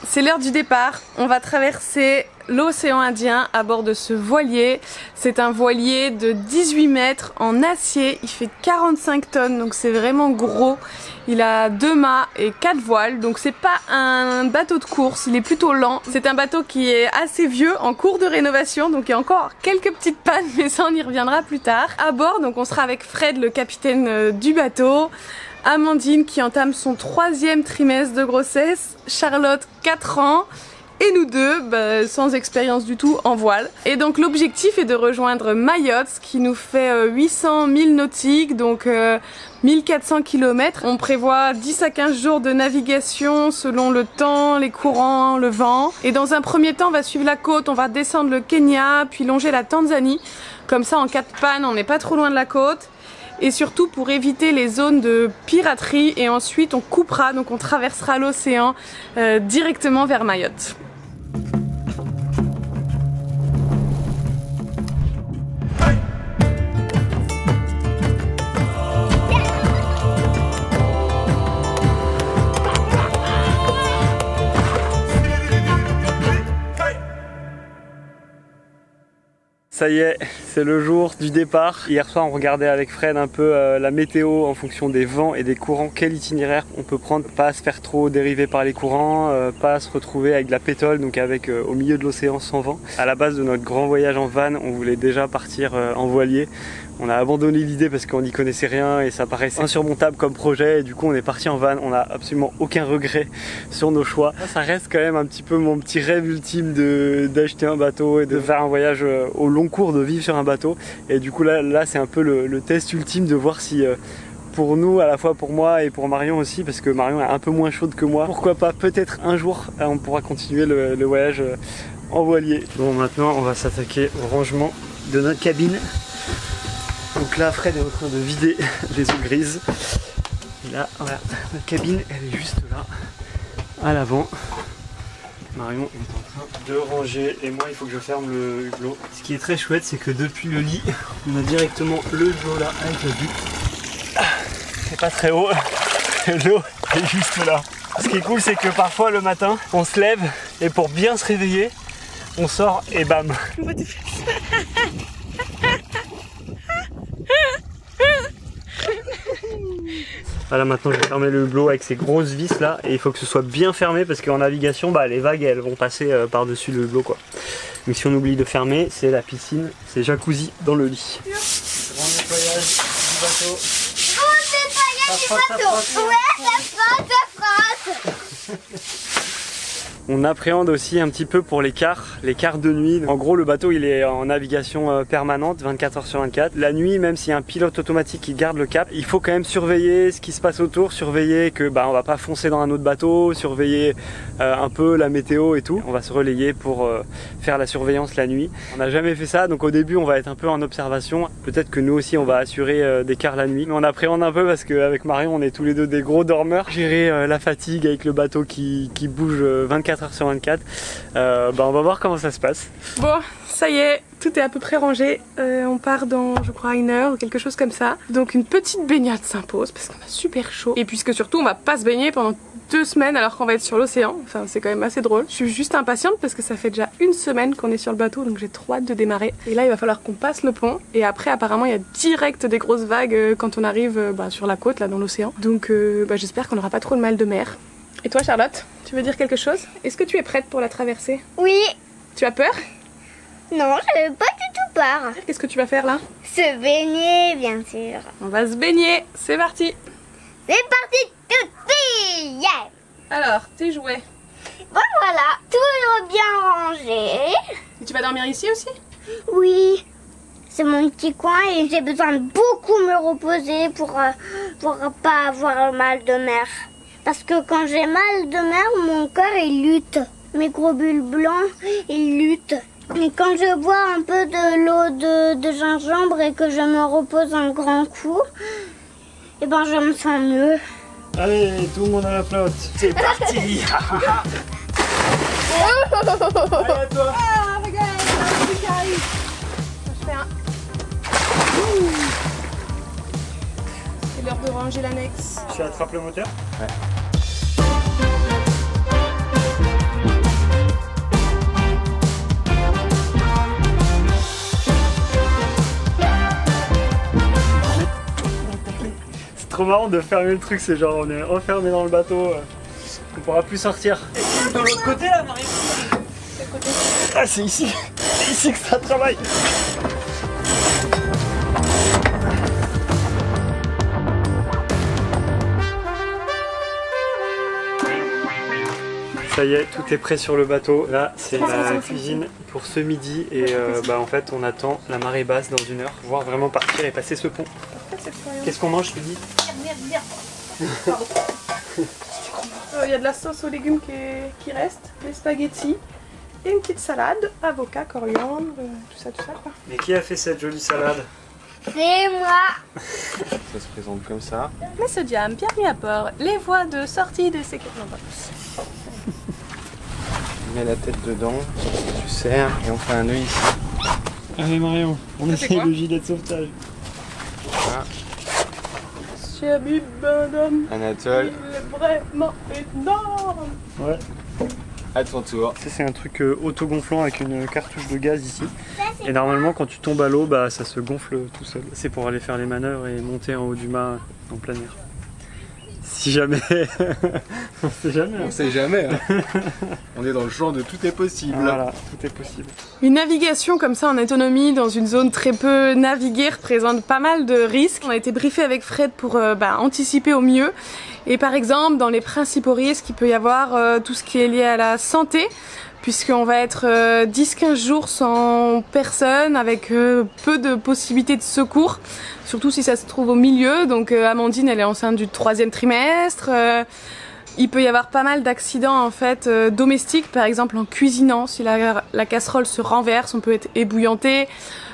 c'est l'heure du départ. On va traverser l'océan Indien à bord de ce voilier. C'est un voilier de 18 mètres en acier. Il fait 45 tonnes, donc c'est vraiment gros. Il a 2 mâts et 4 voiles, donc c'est pas un bateau de course, il est plutôt lent. C'est un bateau qui est assez vieux, en cours de rénovation, donc il y a encore quelques petites pannes, mais ça on y reviendra plus tard. À bord, donc on sera avec Fred, le capitaine du bateau, Amandine qui entame son 3e trimestre de grossesse, Charlotte 4 ans, et nous deux, sans expérience du tout, en voile. Et donc l'objectif est de rejoindre Mayotte, qui nous fait 800 milles nautiques, donc 1400 km. On prévoit 10 à 15 jours de navigation selon le temps, les courants, le vent. Et dans un premier temps, on va suivre la côte, on va descendre le Kenya, puis longer la Tanzanie. Comme ça, en cas de panne, on n'est pas trop loin de la côte. Et surtout pour éviter les zones de piraterie. Et ensuite, on coupera, donc on traversera l'océan directement vers Mayotte. Ça y est, c'est le jour du départ. Hier soir, on regardait avec Fred un peu la météo en fonction des vents et des courants. Quel itinéraire on peut prendre, pas se faire trop dériver par les courants, pas se retrouver avec de la pétole, donc avec au milieu de l'océan sans vent. À la base de notre grand voyage en van, on voulait déjà partir en voilier. On a abandonné l'idée parce qu'on n'y connaissait rien et ça paraissait insurmontable comme projet, et du coup on est parti en van. On n'a absolument aucun regret sur nos choix. Ça reste quand même un petit peu mon petit rêve ultime d'acheter un bateau et de faire un voyage au long cours, de vivre sur un bateau. Et du coup là c'est un peu le test ultime de voir si pour nous, à la fois pour moi et pour Marion aussi, parce que Marion est un peu moins chaude que moi, pourquoi pas peut-être un jour on pourra continuer le voyage en voilier. Bon, maintenant on va s'attaquer au rangement de notre cabine. Donc là, Fred est en train de vider les eaux grises. Et là, voilà, notre cabine, elle est juste là, à l'avant. Marion est en train de ranger et moi, il faut que je ferme le hublot. Ce qui est très chouette, c'est que depuis le lit, on a directement le hublot là avec la vue. C'est pas très haut, l'eau est juste là. Ce qui est cool, c'est que parfois le matin, on se lève et pour bien se réveiller, on sort et bam. Voilà, maintenant je vais fermer le hublot avec ces grosses vis là, et il faut que ce soit bien fermé parce qu'en navigation, les vagues elles vont passer par-dessus le hublot quoi. Donc si on oublie de fermer, c'est la piscine, c'est jacuzzi dans le lit. Grand nettoyage du bateau. Grand nettoyage du bateau. Ouais, ça frotte. On appréhende aussi un petit peu pour les quarts de nuit. En gros, le bateau il est en navigation permanente, 24 heures sur 24. La nuit, même s'il y a un pilote automatique qui garde le cap, il faut quand même surveiller ce qui se passe autour, surveiller que on va pas foncer dans un autre bateau, surveiller un peu la météo et tout. On va se relayer pour faire la surveillance la nuit. On n'a jamais fait ça, donc au début on va être un peu en observation. Peut-être que nous aussi on va assurer des quarts la nuit. Mais on appréhende un peu parce qu'avec Marion on est tous les deux des gros dormeurs. Gérer la fatigue avec le bateau qui bouge 24 heures sur 24, on va voir comment ça se passe. Bon, ça y est, tout est à peu près rangé. On part dans, je crois, 1 heure ou quelque chose comme ça. Donc une petite baignade s'impose parce qu'on a super chaud. Et puisque surtout on va pas se baigner pendant 2 semaines alors qu'on va être sur l'océan. Enfin, c'est quand même assez drôle. Je suis juste impatiente parce que ça fait déjà 1 semaine qu'on est sur le bateau, donc j'ai trop hâte de démarrer. Et là il va falloir qu'on passe le pont. Et après apparemment il y a direct des grosses vagues quand on arrive sur la côte, là dans l'océan. Donc j'espère qu'on n'aura pas trop de mal de mer. Et toi Charlotte, tu veux dire quelque chose? Est-ce que tu es prête pour la traversée? Oui. Tu as peur? Non, je n'ai pas du tout peur. Qu'est-ce que tu vas faire là? Se baigner, bien sûr. On va se baigner, c'est parti. C'est parti tout de suite. Yeah. Alors, tes jouets. Bon voilà, tout bien rangé. Et tu vas dormir ici aussi? Oui. C'est mon petit coin et j'ai besoin de beaucoup me reposer pour pas avoir mal de mer. Parce que quand j'ai mal de mer, mon cœur il lutte. Mes gros bulles blancs, ils luttent. Et quand je bois un peu de l'eau de gingembre et que je me repose un grand coup, je me sens mieux. Allez, tout le monde à la flotte. C'est parti. Allez à toi. Ah, regarde, il y a un truc qui arrive. Je fais un... C'est l'heure de ranger l'annexe. Tu attrapes le moteur? Ouais. trop marrant de fermer le truc, c'est genre on est enfermé dans le bateau, on pourra plus sortir. De l'autre côté là, Marie. Ah, c'est ici que ça travaille. Ça y est, tout est prêt sur le bateau. Là, c'est la cuisine pour ce midi et en fait, on attend la marée basse dans 1 heure pour pouvoir vraiment partir et passer ce pont. Qu'est-ce qu'on mange, je te dis? Il y a de la sauce aux légumes qui reste, des spaghettis et une petite salade, avocat, coriandre, tout ça quoi. Mais qui a fait cette jolie salade? C'est moi. Ça se présente comme ça. Mais ce diam, bienvenue à bord. Les voies de sortie de sécurité. On met la tête dedans, tu serres et on fait un nœud ici. Allez Marion, on essaye le gilet de sauvetage. Voilà. Anatole. Il est vraiment énorme. Ouais. À ton tour. Ça c'est un truc autogonflant avec une cartouche de gaz ici. Et normalement quand tu tombes à l'eau, bah ça se gonfle tout seul. C'est pour aller faire les manœuvres et monter en haut du mât en plein air. Si jamais. On sait jamais. On sait jamais. Hein. On est dans le champ de tout est possible. Voilà, tout est possible. Une navigation comme ça en autonomie dans une zone très peu naviguée représente pas mal de risques. On a été briefé avec Fred pour anticiper au mieux. Et par exemple, dans les principaux risques, il peut y avoir tout ce qui est lié à la santé, puisqu'on va être 10-15 jours sans personne, avec peu de possibilités de secours, surtout si ça se trouve au milieu. Donc Amandine, elle est enceinte du 3e trimestre. Il peut y avoir pas mal d'accidents en fait domestiques, par exemple en cuisinant, si la casserole se renverse, on peut être ébouillanté.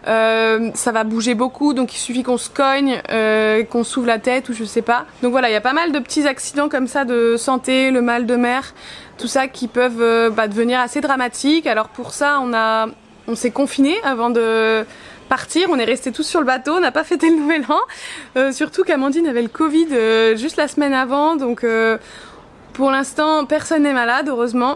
Ça va bouger beaucoup, donc il suffit qu'on se cogne, qu'on s'ouvre la tête ou je sais pas. Donc voilà, il y a pas mal de petits accidents comme ça de santé, le mal de mer, tout ça qui peuvent devenir assez dramatiques. Alors pour ça, on s'est confinés avant de partir, on est restés tous sur le bateau, on n'a pas fêté le nouvel an. Surtout qu'Amandine avait le Covid juste la semaine avant, donc pour l'instant personne n'est malade, heureusement.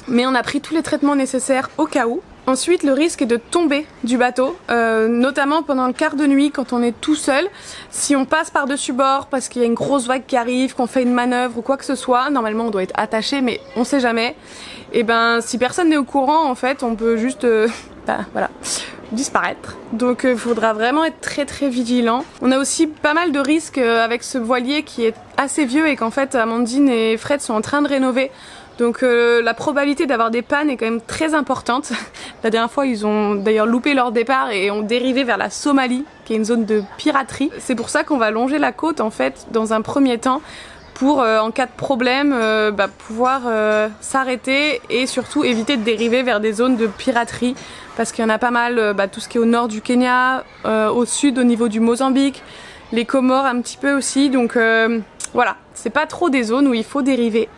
Mais on a pris tous les traitements nécessaires au cas où. Ensuite, le risque est de tomber du bateau, notamment pendant le quart de nuit quand on est tout seul. Si on passe par-dessus bord parce qu'il y a une grosse vague qui arrive, qu'on fait une manœuvre ou quoi que ce soit, normalement on doit être attaché, mais on sait jamais. Et si personne n'est au courant, en fait, on peut juste disparaître. Donc il faudra vraiment être très très vigilant. On a aussi pas mal de risques avec ce voilier qui est assez vieux et qu'en fait Amandine et Fred sont en train de rénover. Donc la probabilité d'avoir des pannes est quand même très importante. La dernière fois, ils ont d'ailleurs loupé leur départ et ont dérivé vers la Somalie, qui est une zone de piraterie. C'est pour ça qu'on va longer la côte en fait dans un premier temps pour en cas de problème pouvoir s'arrêter et surtout éviter de dériver vers des zones de piraterie parce qu'il y en a pas mal, tout ce qui est au nord du Kenya, au sud au niveau du Mozambique, les Comores un petit peu aussi. Donc voilà, c'est pas trop des zones où il faut dériver.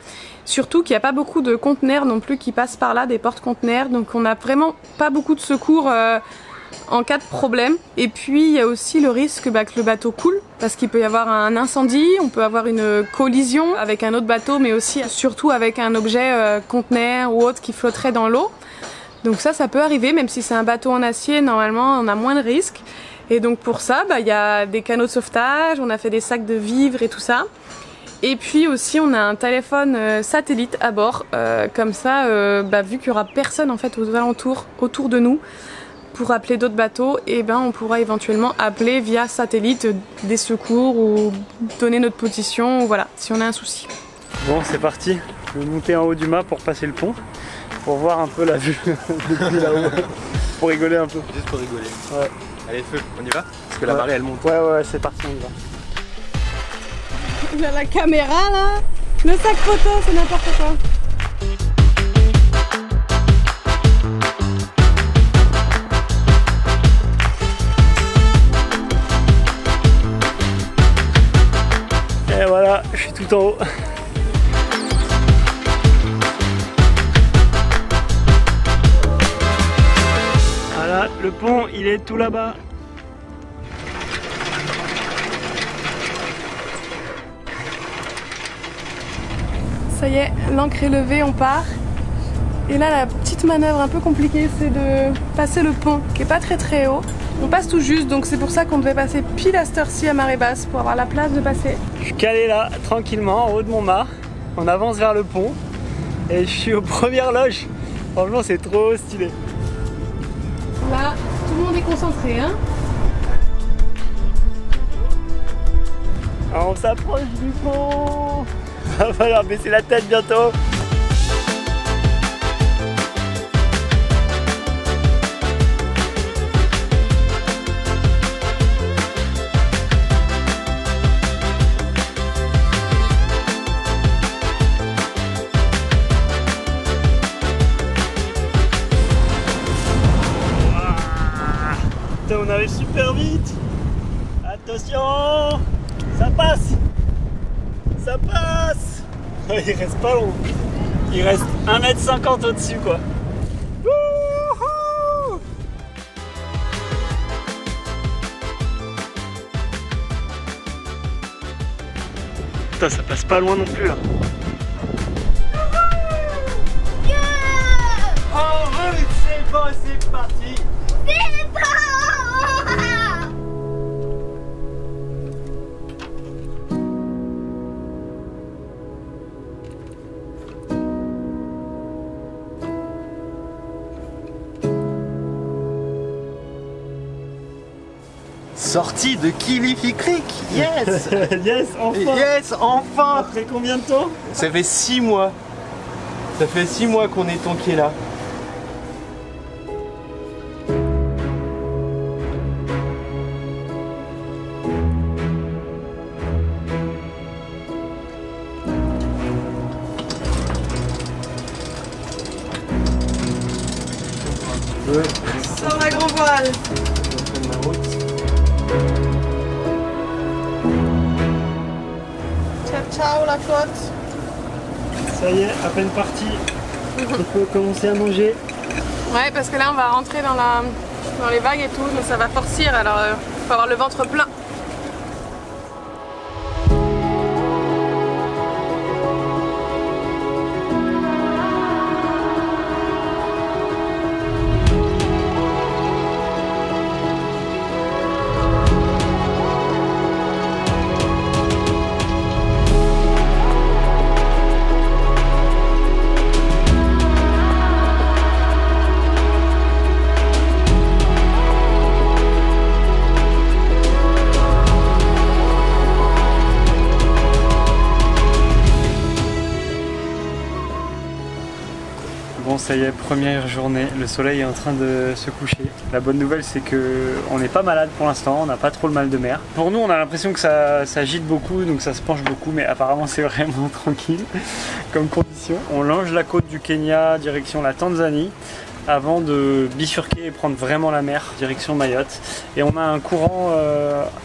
Surtout qu'il n'y a pas beaucoup de conteneurs non plus qui passent par là, des porte-conteneurs, donc on n'a vraiment pas beaucoup de secours en cas de problème. Et puis il y a aussi le risque que le bateau coule, parce qu'il peut y avoir un incendie, on peut avoir une collision avec un autre bateau, mais aussi surtout avec un objet conteneur ou autre qui flotterait dans l'eau. Donc ça peut arriver, même si c'est un bateau en acier, normalement on a moins de risques. Et donc pour ça, y a des canaux de sauvetage, on a fait des sacs de vivres et tout ça. Et puis aussi on a un téléphone satellite à bord, comme ça vu qu'il n'y aura personne en fait aux alentours, autour de nous, pour appeler d'autres bateaux, et on pourra éventuellement appeler via satellite des secours ou donner notre position, voilà, si on a un souci. Bon, c'est parti, je vais monter en haut du mât pour passer le pont, pour voir un peu la vue depuis là-haut, pour rigoler un peu. Juste pour rigoler. Ouais. Allez feu, on y va? Parce que la marée elle monte. Ouais, c'est parti, on y va. Il y a la caméra là, le sac photo, c'est n'importe quoi. Et voilà, je suis tout en haut. Voilà, le pont, il est tout là-bas. Ça y est, l'ancre est levée, on part. Et là, la petite manœuvre un peu compliquée, c'est de passer le pont, qui est pas très très haut. On passe tout juste, donc c'est pour ça qu'on devait passer pile à cette heure-ci à marée basse pour avoir la place de passer. Je suis calé là, tranquillement, en haut de mon mât. On avance vers le pont et je suis aux premières loges. Franchement, c'est trop stylé. Là, tout le monde est concentré, hein. On s'approche du pont. Va falloir baisser la tête bientôt. Putain, on arrive super vite. Attention, ça passe. Ça passe. Il reste pas long. Il reste 1,50 m au-dessus quoi. Wouhou. Putain, ça passe pas loin non plus là. En route, c'est bon, c'est parti. Sortie de Kilifi Creek. Yes. Yes, enfin. Yes, enfin. Après combien de temps? Ça fait 6 mois. Ça fait 6 mois qu'on est tanké là. Sur la grand voile. Ciao ciao la côte. Ça y est, à peine parti. On peut commencer à manger. Ouais, parce que là on va rentrer dans les vagues et tout, donc ça va forcir, alors faut avoir le ventre plein. Bon, ça y est, première journée, le soleil est en train de se coucher. La bonne nouvelle, c'est que on n'est pas malade pour l'instant, on n'a pas trop le mal de mer. Pour nous, on a l'impression que ça gîte beaucoup, donc ça se penche beaucoup, mais apparemment c'est vraiment tranquille comme condition. On longe la côte du Kenya, direction la Tanzanie, avant de bifurquer et prendre vraiment la mer, direction Mayotte. Et on a un courant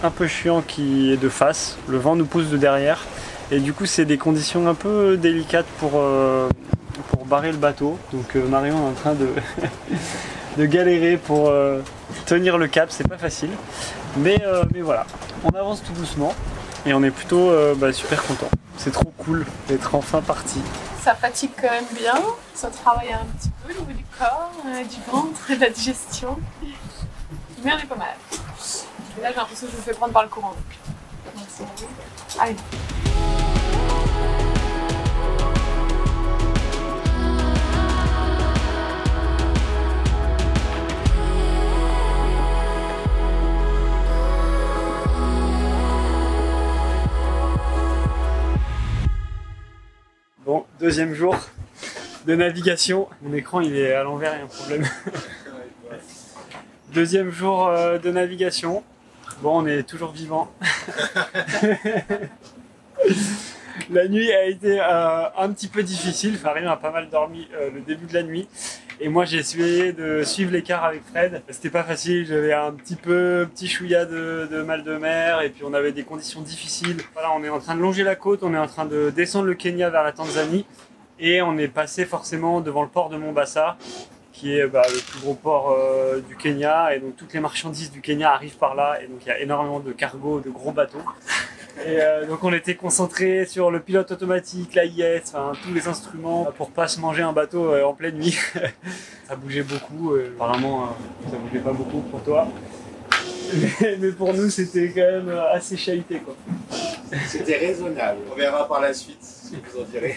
un peu chiant qui est de face, le vent nous pousse de derrière, et du coup c'est des conditions un peu délicates pour barrer le bateau. Donc Marion est en train de, de galérer pour tenir le cap, c'est pas facile. Mais voilà, on avance tout doucement et on est plutôt super content. C'est trop cool d'être enfin parti. Ça fatigue quand même bien, ça travaille un petit peu au niveau du corps, du ventre et de la digestion. Mais on est pas mal. Et là j'ai l'impression que je me fais prendre par le courant. Donc c'est bon. Allez. Bon, deuxième jour de navigation. Mon écran il est à l'envers, il y a un problème. Deuxième jour de navigation. Bon, on est toujours vivant. La nuit a été un petit peu difficile. Farid a pas mal dormi le début de la nuit. Et moi j'ai essayé de suivre l'écart avec Fred. C'était pas facile, j'avais un petit chouïa de mal de mer et puis on avait des conditions difficiles. Voilà, on est en train de longer la côte, on est en train de descendre le Kenya vers la Tanzanie et on est passé forcément devant le port de Mombasa qui est le plus gros port du Kenya, et donc toutes les marchandises du Kenya arrivent par là et donc il y a énormément de cargos, de gros bateaux. Et donc on était concentré sur le pilote automatique, l'AIS, enfin tous les instruments pour pas se manger un bateau en pleine nuit. Ça bougeait beaucoup, apparemment ça bougeait pas beaucoup pour toi. mais pour nous c'était quand même assez chahuté quoi. C'était raisonnable. On verra par la suite ce que vous en direz.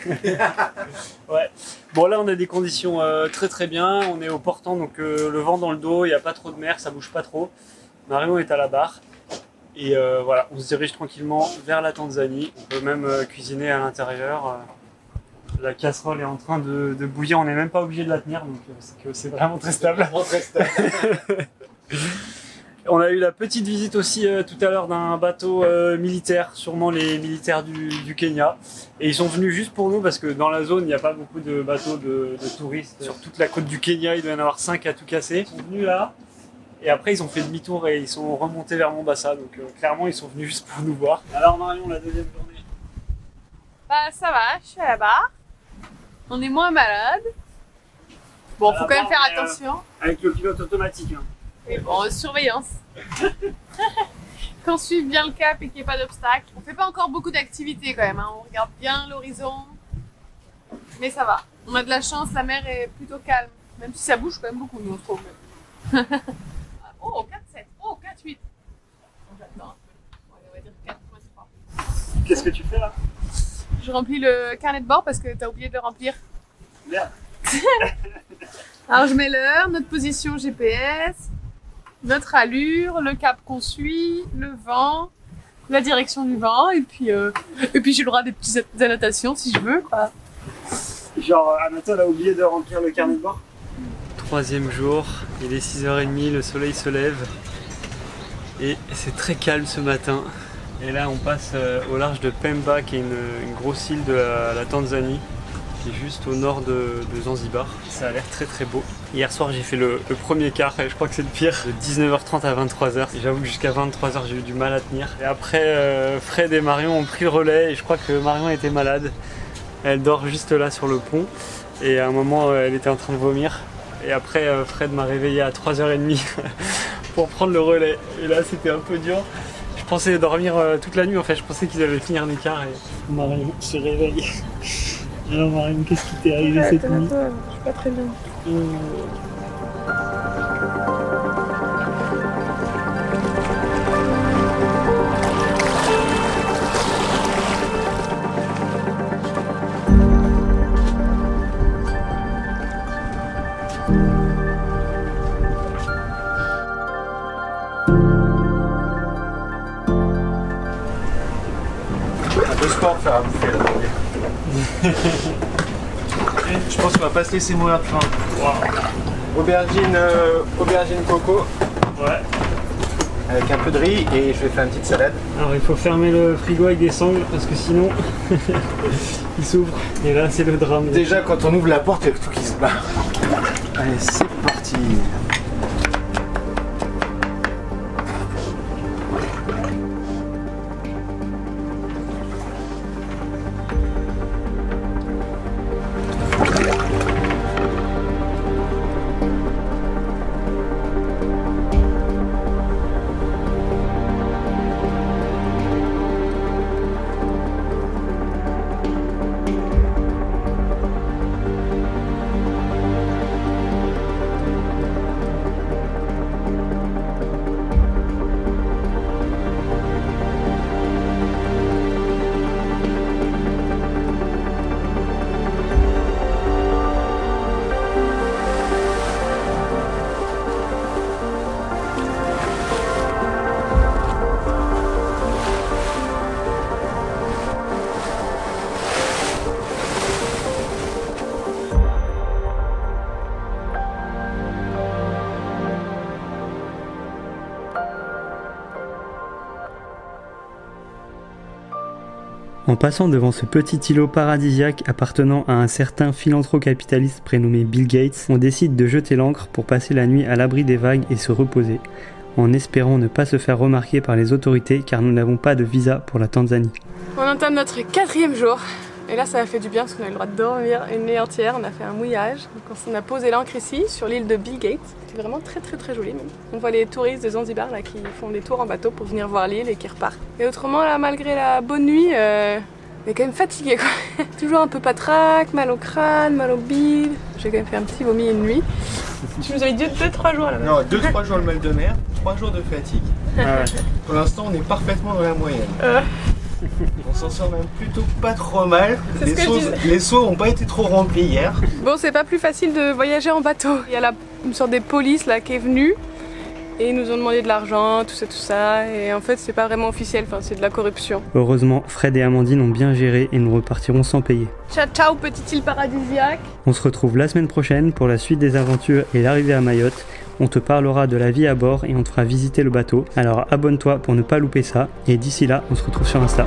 Ouais. Bon là on a des conditions très très bien, on est au portant donc le vent dans le dos, il n'y a pas trop de mer, ça bouge pas trop. Marion est à la barre et voilà, on se dirige tranquillement vers la Tanzanie. On peut même cuisiner à l'intérieur. La casserole est en train de bouillir, on n'est même pas obligé de la tenir donc c'est vraiment très stable. Vraiment très stable. On a eu la petite visite aussi tout à l'heure d'un bateau militaire, sûrement les militaires du Kenya. Et ils sont venus juste pour nous parce que dans la zone, il n'y a pas beaucoup de bateaux de touristes. Sur toute la côte du Kenya, il doit y en avoir 5 à tout casser. Ils sont venus là et après ils ont fait demi-tour et ils sont remontés vers Mombasa. Donc clairement, ils sont venus juste pour nous voir. Alors Marion, la deuxième journée? Bah ça va, je suis à la barre. On est moins malade. Bon, faut quand même faire attention. Avec le pilote automatique. Hein. Et bon, surveillance. Qu'on suive bien le cap et qu'il n'y ait pas d'obstacles. On fait pas encore beaucoup d'activités quand même, hein. On regarde bien l'horizon. Mais ça va. On a de la chance, la mer est plutôt calme. Même si ça bouge quand même beaucoup, nous on trouve. Oh, 4-7. Oh, 4-8. J'attends un peu. On va dire 4.3. Qu'est-ce que tu fais là? Je remplis le carnet de bord parce que t'as oublié de le remplir. Merde. Alors je mets l'heure, notre position GPS, notre allure, le cap qu'on suit, le vent, la direction du vent, et puis j'ai le droit à des petites annotations si je veux, quoi. Genre Anatole a oublié de remplir le carnet de bord. Troisième jour, il est 6h30, le soleil se lève et c'est très calme ce matin. Et là on passe au large de Pemba qui est une grosse île de la Tanzanie. Qui est juste au nord de Zanzibar. Ça a l'air très très beau. Hier soir j'ai fait le premier quart et je crois que c'est le pire, de 19h30 à 23h. Et j'avoue que jusqu'à 23h j'ai eu du mal à tenir. Et après Fred et Marion ont pris le relais et je crois que Marion était malade. Elle dort juste là sur le pont et à un moment elle était en train de vomir. Et après Fred m'a réveillé à 3h30 pour prendre le relais. Et là c'était un peu dur. Je pensais dormir toute la nuit en fait, je pensais qu'ils allaient finir l'écart et Marion se réveille. Alors Marion, qu'est-ce qui t'est arrivé cette nuit? Je suis pas très bien. Un peu sport faire à bouffer là. Je pense qu'on va pas se laisser mourir de faim. Wow. Aubergine coco. Ouais. Avec un peu de riz et je vais faire une petite salade. Alors il faut fermer le frigo avec des sangles parce que sinon il s'ouvre. Et là c'est le drame. Déjà quand on ouvre la porte, il y a tout qui se bat. Allez, c'est parti. En passant devant ce petit îlot paradisiaque appartenant à un certain philanthrocapitaliste prénommé Bill Gates, on décide de jeter l'ancre pour passer la nuit à l'abri des vagues et se reposer, en espérant ne pas se faire remarquer par les autorités car nous n'avons pas de visa pour la Tanzanie. On entame notre 4e jour. Et là ça a fait du bien parce qu'on a eu le droit de dormir une nuit entière, on a fait un mouillage. Donc on a posé l'ancre ici sur l'île de Bill Gates. C'est vraiment très très très joli même. On voit les touristes de Zanzibar là qui font des tours en bateau pour venir voir l'île et qui repartent. Et autrement là, malgré la bonne nuit, on est quand même fatigué quoi. Toujours un peu patraque, mal au crâne, mal au bide. J'ai quand même fait un petit vomi une nuit. Tu nous avais dit 2-3 jours là. Non, 2-3 jours le mal de mer, 3 jours de fatigue. Pour l'instant, on est parfaitement dans la moyenne. On s'en sort même plutôt pas trop mal. Les seaux n'ont pas été trop remplis hier. Bon, c'est pas plus facile de voyager en bateau. Il y a une sorte de police là qui est venue et ils nous ont demandé de l'argent, tout ça. Et en fait, c'est pas vraiment officiel, enfin, c'est de la corruption. Heureusement, Fred et Amandine ont bien géré et nous repartirons sans payer. Ciao, ciao, petite île paradisiaque. On se retrouve la semaine prochaine pour la suite des aventures et l'arrivée à Mayotte. On te parlera de la vie à bord et on te fera visiter le bateau. Alors abonne-toi pour ne pas louper ça. Et d'ici là, on se retrouve sur Insta.